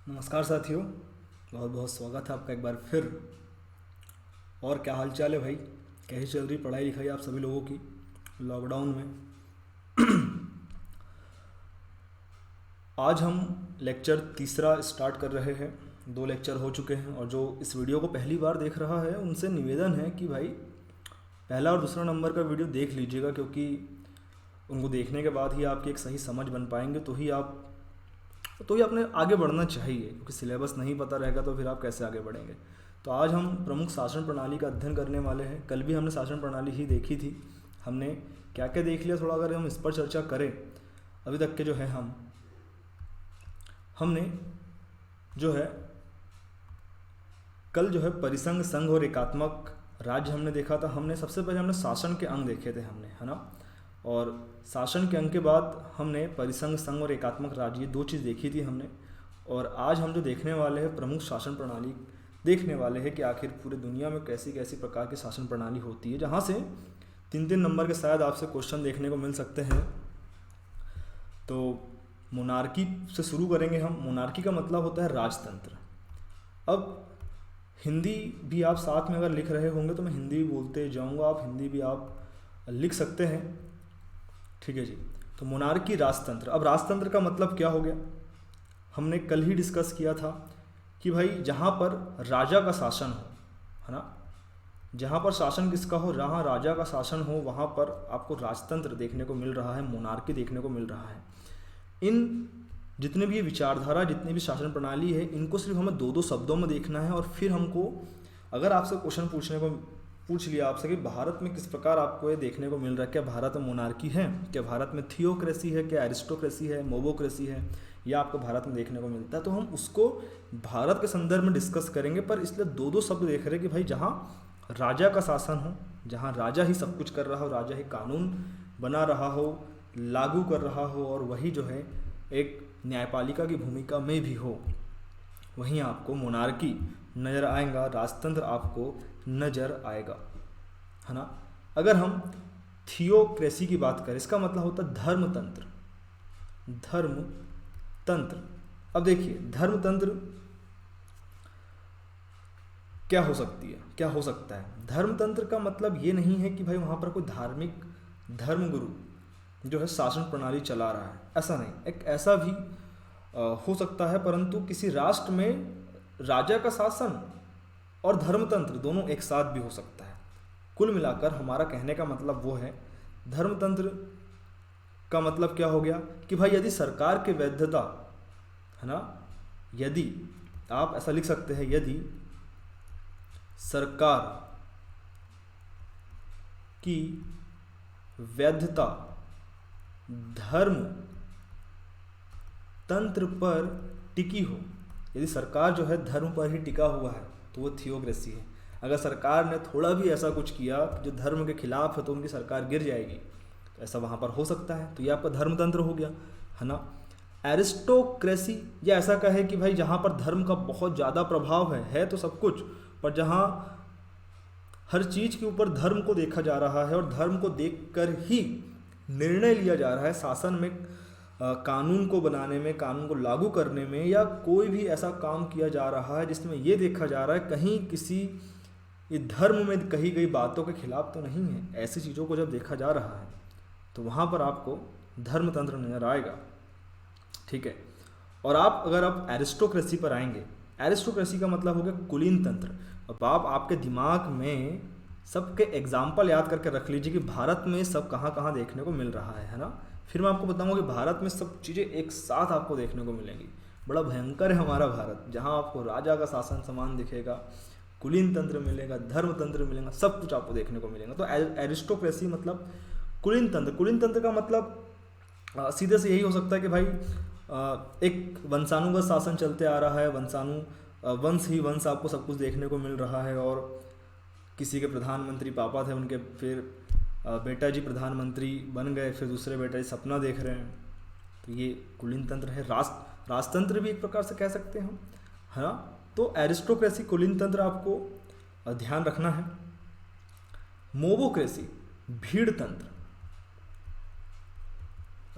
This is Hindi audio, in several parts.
नमस्कार साथियों, बहुत बहुत स्वागत है आपका एक बार फिर। और क्या हाल चाल है भाई? कैसी चल रही पढ़ाई लिखाई आप सभी लोगों की लॉकडाउन में? आज हम लेक्चर तीसरा स्टार्ट कर रहे हैं। 2 लेक्चर हो चुके हैं और जो इस वीडियो को पहली बार देख रहा है उनसे निवेदन है कि भाई पहला और दूसरा नंबर का वीडियो देख लीजिएगा, क्योंकि उनको देखने के बाद ही आपकी एक सही समझ बन पाएंगे, तो ही आपने आगे बढ़ना चाहिए, क्योंकि सिलेबस नहीं पता रहेगा तो फिर आप कैसे आगे बढ़ेंगे। तो आज हम प्रमुख शासन प्रणाली का अध्ययन करने वाले हैं। कल भी हमने शासन प्रणाली ही देखी थी। हमने क्या क्या देख लिया, थोड़ा अगर हम इस पर चर्चा करें। अभी तक के जो है हमने जो है कल जो है परिसंघ, संघ और एकात्मक राज्य हमने देखा था। हमने सबसे पहले हमने शासन के अंग देखे थे हमने, है ना। और शासन के अंग के बाद हमने परिसंघ, संघ और एकात्मक राज्य, ये 2 चीज़ देखी थी हमने। और आज हम जो देखने वाले हैं प्रमुख शासन प्रणाली देखने वाले हैं कि आखिर पूरी दुनिया में कैसी कैसी प्रकार की शासन प्रणाली होती है, जहाँ से 3-3 नंबर के शायद आपसे क्वेश्चन देखने को मिल सकते हैं। तो मोनार्की से शुरू करेंगे हम। मोनार्की का मतलब होता है राजतंत्र। अब हिंदी भी आप साथ में अगर लिख रहे होंगे तो मैं हिंदी भी बोलते जाऊंगा, आप हिंदी भी आप लिख सकते हैं, ठीक है जी। तो मोनार्की, राजतंत्र। अब राजतंत्र का मतलब क्या हो गया, हमने कल ही डिस्कस किया था कि भाई जहाँ पर राजा का शासन हो, है ना, जहाँ पर शासन किसका हो, जहाँ राजा का शासन हो, वहाँ पर आपको राजतंत्र देखने को मिल रहा है, मोनार्की देखने को मिल रहा है। इन जितने भी ये विचारधारा, जितनी भी शासन प्रणाली है, इनको सिर्फ हमें 2-2 शब्दों में देखना है। और फिर हमको अगर आपसे क्वेश्चन पूछ लिया आपसे कि भारत में किस प्रकार आपको ये देखने को मिल रहा है, क्या भारत में मोनार्की है, क्या भारत में थियोक्रेसी है, क्या एरिस्टोक्रेसी है, मोबोक्रेसी है, या आपको भारत में देखने को मिलता है, तो हम उसको भारत के संदर्भ में डिस्कस करेंगे। पर इसलिए 2-2 शब्द देख रहे हैं कि भाई जहाँ राजा का शासन हो, जहाँ राजा ही सब कुछ कर रहा हो, राजा ही कानून बना रहा हो, लागू कर रहा हो, और वही जो है एक न्यायपालिका की भूमिका में भी हो, वहीं आपको मोनार्की नज़र आएगा, राजतंत्र आपको नज़र आएगा, है ना। अगर हम थियोक्रेसी की बात करें, इसका मतलब होता है धर्मतंत्र। धर्मतंत्र, अब देखिए धर्मतंत्र क्या हो सकती है, क्या हो सकता है। धर्मतंत्र का मतलब ये नहीं है कि भाई वहाँ पर कोई धार्मिक धर्मगुरु जो है शासन प्रणाली चला रहा है, ऐसा नहीं। एक ऐसा भी हो सकता है, परंतु किसी राष्ट्र में राजा का शासन और धर्मतंत्र दोनों एक साथ भी हो सकता है। कुल मिलाकर हमारा कहने का मतलब वो है, धर्मतंत्र का मतलब क्या हो गया कि भाई यदि सरकार की वैधता, है ना, यदि आप ऐसा लिख सकते हैं, यदि सरकार की वैधता धर्म तंत्र पर टिकी हो, यदि सरकार जो है धर्म पर ही टिका हुआ है तो वो थियोक्रेसी है। अगर सरकार ने थोड़ा भी ऐसा कुछ किया जो धर्म के खिलाफ है तो उनकी सरकार गिर जाएगी, तो ऐसा वहाँ पर हो सकता है, तो ये आपका धर्मतंत्र हो गया, है ना। एरिस्टोक्रेसी, या ऐसा कहे कि भाई जहाँ पर धर्म का बहुत ज़्यादा प्रभाव है तो सब कुछ, पर जहाँ हर चीज़ के ऊपर धर्म को देखा जा रहा है और धर्म को देखकर ही निर्णय लिया जा रहा है शासन में, कानून को बनाने में, कानून को लागू करने में, या कोई भी ऐसा काम किया जा रहा है जिसमें ये देखा जा रहा है कहीं किसी ये धर्म में कही गई बातों के खिलाफ तो नहीं है। ऐसी चीज़ों को जब देखा जा रहा है तो वहाँ पर आपको धर्मतंत्र नजर आएगा, ठीक है। और अगर आप एरिस्टोक्रेसी पर आएंगे, एरिस्टोक्रेसी का मतलब हो गया कुलीन तंत्र। अब आप आपके दिमाग में सबके एग्जाम्पल याद करके रख लीजिए कि भारत में सब कहाँ कहाँ देखने को मिल रहा है ना। फिर मैं आपको बताऊंगा कि भारत में सब चीज़ें एक साथ आपको देखने को मिलेंगी। बड़ा भयंकर है हमारा भारत, जहाँ आपको राजा का शासन समान दिखेगा, कुलीन तंत्र मिलेगा, धर्म तंत्र मिलेगा, सब कुछ आपको देखने को मिलेगा। तो एरिस्टोक्रेसी मतलब कुलीन तंत्र। कुलीन तंत्र का मतलब सीधे से यही हो सकता है कि भाई एक वंशानुगत शासन चलते आ रहा है, वंश ही वंश आपको सब कुछ देखने को मिल रहा है, और किसी के प्रधानमंत्री पापा थे उनके, फिर बेटा जी प्रधानमंत्री बन गए, फिर दूसरे बेटा जी सपना देख रहे हैं, तो ये कुलीन तंत्र है। राजतंत्र भी एक प्रकार से कह सकते हैं हम, है ना। तो एरिस्टोक्रेसी, कुलीन तंत्र आपको ध्यान रखना है। मोबोक्रेसी, भीड़ तंत्र।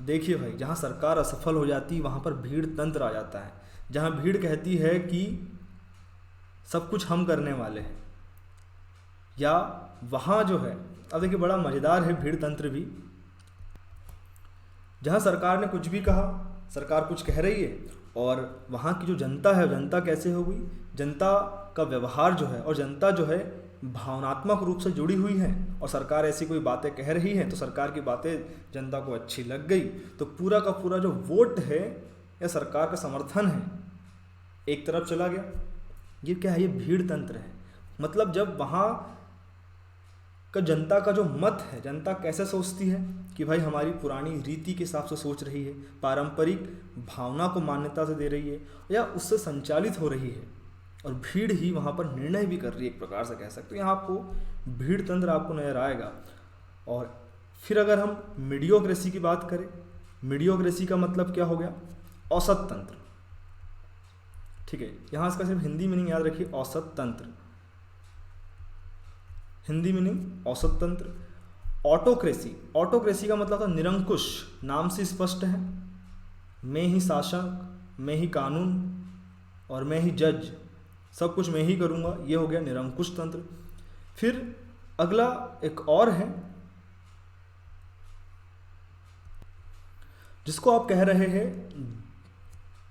देखिए भाई, जहाँ सरकार असफल हो जाती है वहाँ पर भीड़ तंत्र आ जाता है। जहाँ भीड़ कहती है कि सब कुछ हम करने वाले हैं, या वहाँ जो है, अब देखिए बड़ा मज़ेदार है भीड़ तंत्र भी। जहाँ सरकार ने कुछ भी कहा, सरकार कुछ कह रही है, और वहाँ की जो जनता है, जनता कैसे हो गई, जनता का व्यवहार जो है, और जनता जो है भावनात्मक रूप से जुड़ी हुई है, और सरकार ऐसी कोई बातें कह रही है तो सरकार की बातें जनता को अच्छी लग गई, तो पूरा का पूरा जो वोट है या सरकार का समर्थन है एक तरफ चला गया। ये क्या है? ये भीड़ तंत्र है। मतलब जब वहाँ का जनता का जो मत है, जनता कैसे सोचती है कि भाई हमारी पुरानी रीति के हिसाब से सोच रही है, पारंपरिक भावना को मान्यता से दे रही है, या उससे संचालित हो रही है, और भीड़ ही वहाँ पर निर्णय भी कर रही है, एक प्रकार से कह सकते हो। यहाँ आपको भीड़ तंत्र आपको नजर आएगा। और फिर अगर हम मीडियोक्रेसी की बात करें, मीडियोक्रेसी का मतलब क्या हो गया? औसत तंत्र। ठीक है, यहाँ इसका सिर्फ हिंदी मीनिंग याद रखिए, औसत तंत्र। हिंदी मीनिंग औसत तंत्र। ऑटोक्रेसी, ऑटोक्रेसी का मतलब था निरंकुश, नाम से स्पष्ट है, मैं ही शासक, मैं ही कानून और मैं ही जज, सब कुछ मैं ही करूँगा, ये हो गया निरंकुश तंत्र। फिर अगला एक और है जिसको आप कह रहे हैं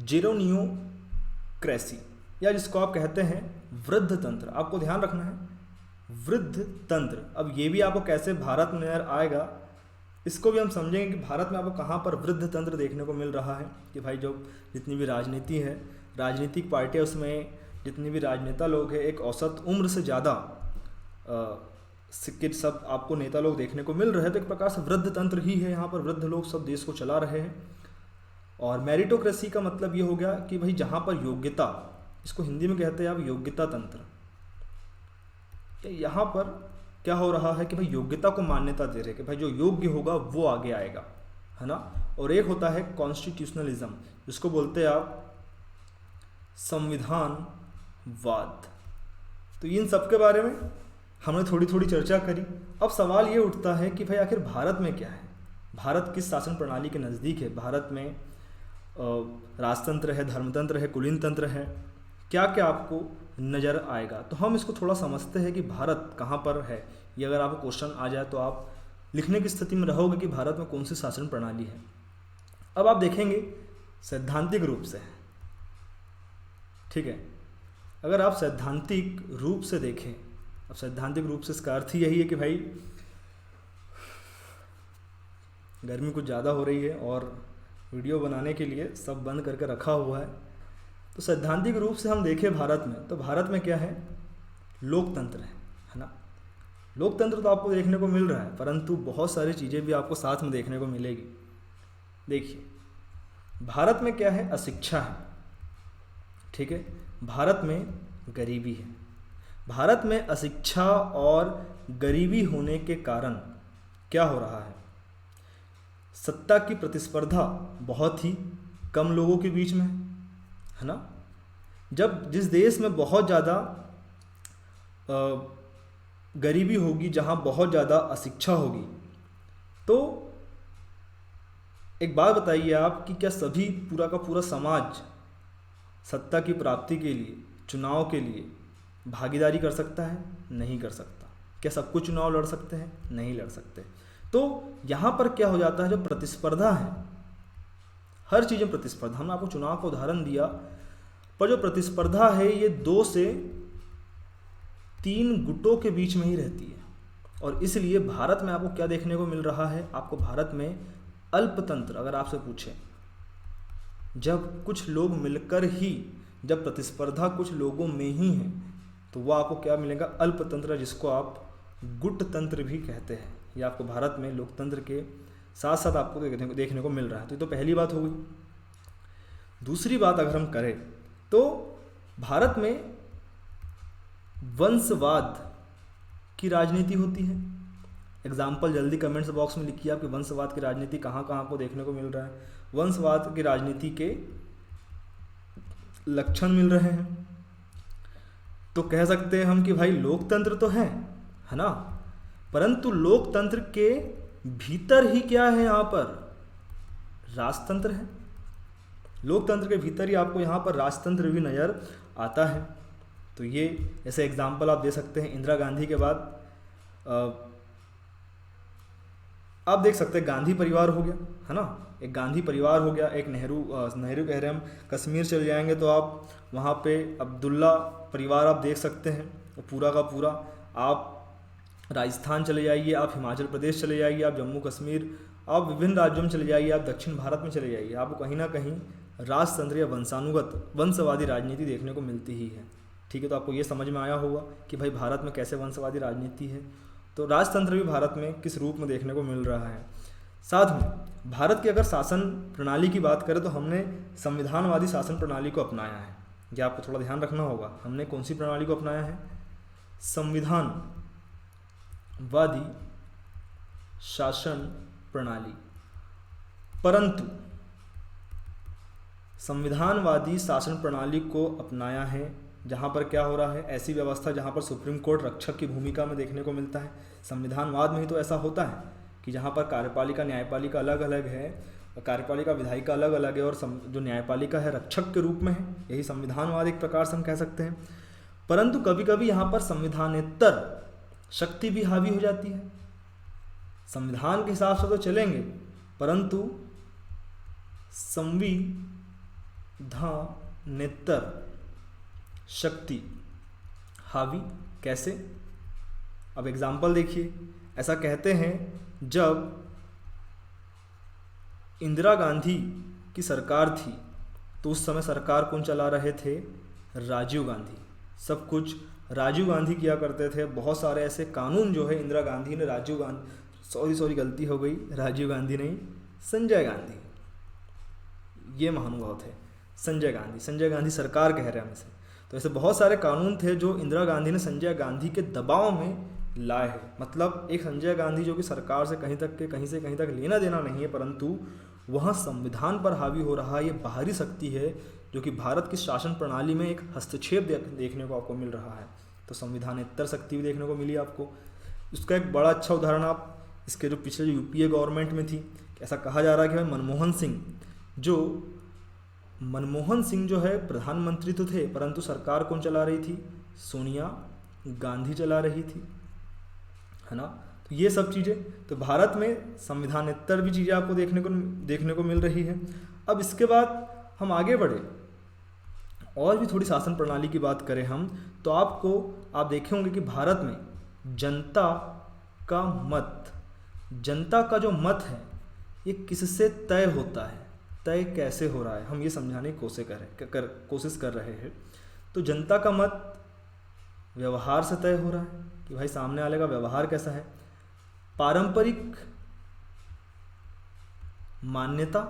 जेरोनियोक्रेसी, या जिसको आप कहते हैं वृद्ध तंत्र। आपको ध्यान रखना है, वृद्ध तंत्र। अब ये भी आपको कैसे भारत में नजर आएगा, इसको भी हम समझेंगे कि भारत में आपको कहाँ पर वृद्ध तंत्र देखने को मिल रहा है। कि भाई जो जितनी भी राजनीति है, राजनीतिक पार्टियाँ, उसमें जितने भी राजनेता लोग हैं, एक औसत उम्र से ज़्यादा के सब आपको नेता लोग देखने को मिल रहे हैं। तो एक प्रकार से वृद्ध तंत्र ही है, यहाँ पर वृद्ध लोग सब देश को चला रहे हैं। और मेरिटोक्रेसी का मतलब ये हो गया कि भाई जहाँ पर योग्यता, इसको हिंदी में कहते हैं आप योग्यता तंत्र। यहाँ पर क्या हो रहा है कि भाई योग्यता को मान्यता दे रहे हैं कि भाई जो योग्य होगा वो आगे आएगा, है ना। और एक होता है कॉन्स्टिट्यूशनलिज्म, जिसको बोलते हैं आप संविधानवाद। तो इन सब के बारे में हमने थोड़ी थोड़ी चर्चा करी। अब सवाल ये उठता है कि भाई आखिर भारत में क्या है, भारत किस शासन प्रणाली के नज़दीक है, भारत में राजतंत्र है, धर्मतंत्र है, कुलीन तंत्र है, क्या क्या आपको नज़र आएगा। तो हम इसको थोड़ा समझते हैं कि भारत कहाँ पर है। ये अगर आपको क्वेश्चन आ जाए तो आप लिखने की स्थिति में रहोगे कि भारत में कौन सी शासन प्रणाली है। अब आप देखेंगे सैद्धांतिक रूप से, ठीक है, अगर आप सैद्धांतिक रूप से देखें, अब सैद्धांतिक रूप से इसका अर्थ यही है कि भाई गर्मी कुछ ज़्यादा हो रही है और वीडियो बनाने के लिए सब बंद करके रखा हुआ है। तो सैद्धांतिक रूप से हम देखें भारत में, तो भारत में क्या है, लोकतंत्र है ना। लोकतंत्र तो आपको देखने को मिल रहा है, परंतु बहुत सारी चीज़ें भी आपको साथ में देखने को मिलेगी। देखिए भारत में क्या है, अशिक्षा है, ठीक है, भारत में गरीबी है। भारत में अशिक्षा और गरीबी होने के कारण क्या हो रहा है, सत्ता की प्रतिस्पर्धा बहुत ही कम लोगों के बीच में है ना। जब जिस देश में बहुत ज़्यादा गरीबी होगी, जहाँ बहुत ज़्यादा अशिक्षा होगी, तो एक बात बताइए आप कि क्या सभी पूरा का पूरा समाज सत्ता की प्राप्ति के लिए, चुनाव के लिए भागीदारी कर सकता है? नहीं कर सकता। क्या सब कुछ चुनाव लड़ सकते हैं? नहीं लड़ सकते। तो यहाँ पर क्या हो जाता है, जो प्रतिस्पर्धा है, हर चीज़ में प्रतिस्पर्धा, हमने आपको चुनाव का उदाहरण दिया, पर जो प्रतिस्पर्धा है ये 2 से 3 गुटों के बीच में ही रहती है। और इसलिए भारत में आपको क्या देखने को मिल रहा है, आपको भारत में अल्पतंत्र, अगर आपसे पूछें, जब कुछ लोग मिलकर ही, जब प्रतिस्पर्धा कुछ लोगों में ही है, तो वह आपको क्या मिलेगा, अल्पतंत्र, जिसको आप गुट तंत्र भी कहते हैं। ये आपको भारत में लोकतंत्र के साथ साथ आपको देखने को मिल रहा है। तो ये तो पहली बात हो गई। दूसरी बात अगर हम करें तो भारत में वंशवाद की राजनीति होती है। एग्जाम्पल जल्दी कमेंट्स बॉक्स में लिखिए आपके वंशवाद की राजनीति कहाँ कहाँ आपको देखने को मिल रहा है। वंशवाद की राजनीति के लक्षण मिल रहे हैं। तो कह सकते हैं हम कि भाई लोकतंत्र तो है ना, परंतु लोकतंत्र के भीतर ही क्या है, यहाँ पर राजतंत्र है। लोकतंत्र के भीतर ही आपको यहाँ पर राजतंत्र भी नज़र आता है। तो ये ऐसे एग्जाम्पल आप दे सकते हैं। इंदिरा गांधी के बाद आप देख सकते हैं गांधी परिवार हो गया, है ना, एक गांधी परिवार हो गया, एक नेहरू कह रहे हैं हम। कश्मीर चले जाएंगे तो आप वहाँ पे अब्दुल्ला परिवार आप देख सकते हैं, पूरा का पूरा। आप राजस्थान चले जाइए, आप हिमाचल प्रदेश चले जाइए, आप जम्मू कश्मीर, आप विभिन्न राज्यों में चले जाइए, आप दक्षिण भारत में चले जाइए, आपको कहीं ना कहीं राजतंत्र या वंशानुगत वंशवादी राजनीति देखने को मिलती ही है। ठीक है, तो आपको ये समझ में आया होगा कि भाई भारत में कैसे वंशवादी राजनीति है। तो राजतंत्र भी भारत में किस रूप में देखने को मिल रहा है। साथ में भारत की अगर शासन प्रणाली की बात करें तो हमने संविधानवादी शासन प्रणाली को अपनाया है। ये आपको थोड़ा ध्यान रखना होगा, हमने कौन सी प्रणाली को अपनाया है? संविधानवादी शासन प्रणाली। परंतु संविधानवादी शासन प्रणाली को अपनाया है जहाँ पर क्या हो रहा है, ऐसी व्यवस्था जहाँ पर सुप्रीम कोर्ट रक्षक की भूमिका में देखने को मिलता है। संविधानवाद में ही तो ऐसा होता है कि जहाँ पर कार्यपालिका न्यायपालिका अलग अलग है, कार्यपालिका विधायिका अलग अलग है, और जो न्यायपालिका है रक्षक के रूप में है। यही संविधानवाद एक प्रकार से हम कह सकते हैं। परंतु कभी कभी यहाँ पर संविधानेतर शक्ति भी हावी हो जाती है। संविधान के हिसाब से तो चलेंगे, परंतु संविधानेतर शक्ति हावी कैसे? अब एग्जाम्पल देखिए। ऐसा कहते हैं जब इंदिरा गांधी की सरकार थी तो उस समय सरकार कौन चला रहे थे? राजीव गांधी। सब कुछ राजीव गांधी किया करते थे। बहुत सारे ऐसे कानून जो है इंदिरा गांधी ने गलती हो गई, राजीव गांधी नहीं, संजय गांधी, ये महानुभाव थे। संजय गांधी सरकार कह रहे हैं हम इसे। तो ऐसे बहुत सारे कानून थे जो इंदिरा गांधी ने संजय गांधी के दबाव में लाए हैं। मतलब एक संजय गांधी जो कि सरकार से कहीं से कहीं तक लेना देना नहीं है, परंतु वह संविधान पर हावी हो रहा है। ये बाहरी शक्ति है जो कि भारत की शासन प्रणाली में एक हस्तक्षेप देखने को आपको मिल रहा है। तो संविधानेतर शक्ति भी देखने को मिली आपको। उसका एक बड़ा अच्छा उदाहरण आप इसके जो पिछले जो यूपीए गवर्नमेंट में थी, ऐसा कहा जा रहा है कि भाई मनमोहन सिंह जो है प्रधानमंत्री तो थे, परंतु सरकार कौन चला रही थी? सोनिया गांधी चला रही थी, है ना। तो ये सब चीज़ें, तो भारत में संविधानेतर भी चीज़ें आपको देखने को मिल रही है। अब इसके बाद हम आगे बढ़े और भी थोड़ी शासन प्रणाली की बात करें हम, तो आप देखे होंगे कि भारत में जनता का जो मत है ये किससे तय होता है, तय कैसे हो रहा है, हम ये समझाने की कोशिश कर रहे हैं। तो जनता का मत व्यवहार से तय हो रहा है कि भाई सामने वाले का व्यवहार कैसा है। पारंपरिक मान्यता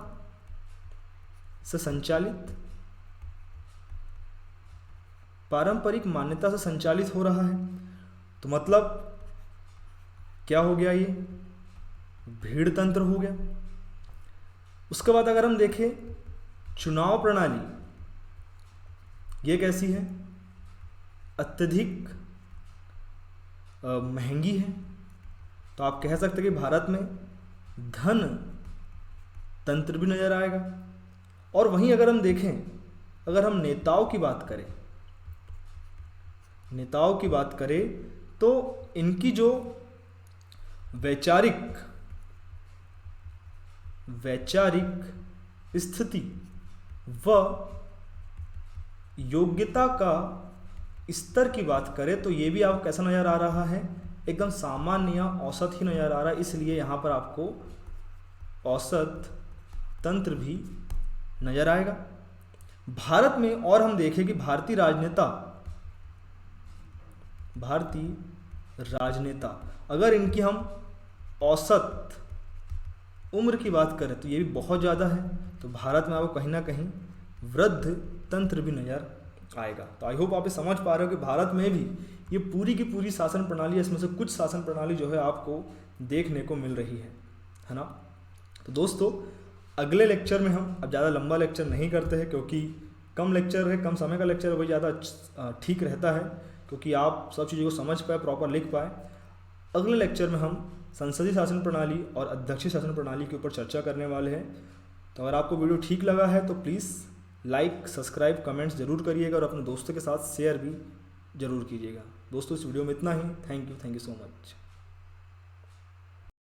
से संचालित हो रहा है। तो मतलब क्या हो गया? ये भीड़ तंत्र हो गया। उसके बाद अगर हम देखें चुनाव प्रणाली, ये कैसी है? अत्यधिक महंगी है। तो आप कह सकते हैं कि भारत में धन तंत्र भी नजर आएगा। और वहीं अगर हम देखें, अगर हम नेताओं की बात करें तो इनकी जो वैचारिक स्थिति व योग्यता का स्तर की बात करें तो ये भी आपको कैसा नज़र आ रहा है? एकदम सामान्य या औसत ही नज़र आ रहा है। इसलिए यहाँ पर आपको औसत तंत्र भी नज़र आएगा भारत में। और हम देखें कि भारतीय राजनेता अगर इनकी हम औसत उम्र की बात करें तो ये भी बहुत ज़्यादा है। तो भारत में आपको कहीं ना कहीं वृद्ध तंत्र भी नज़र आएगा। तो आई होप आप ये समझ पा रहे हो कि भारत में भी ये पूरी की पूरी शासन प्रणाली, इसमें से कुछ शासन प्रणाली जो है आपको देखने को मिल रही है ना। तो दोस्तों अगले लेक्चर में हम, अब ज़्यादा लंबा लेक्चर नहीं करते हैं क्योंकि कम लेक्चर है, कम समय का लेक्चर है, वही ज़्यादा ठीक रहता है क्योंकि आप सब चीज़ों को समझ पाए, प्रॉपर लिख पाए। अगले लेक्चर में हम संसदीय शासन प्रणाली और अध्यक्षीय शासन प्रणाली के ऊपर चर्चा करने वाले हैं। तो अगर आपको वीडियो ठीक लगा है तो प्लीज़ लाइक, सब्सक्राइब, कमेंट्स ज़रूर करिएगा और अपने दोस्तों के साथ शेयर भी ज़रूर कीजिएगा। दोस्तों इस वीडियो में इतना ही। Thank you so much.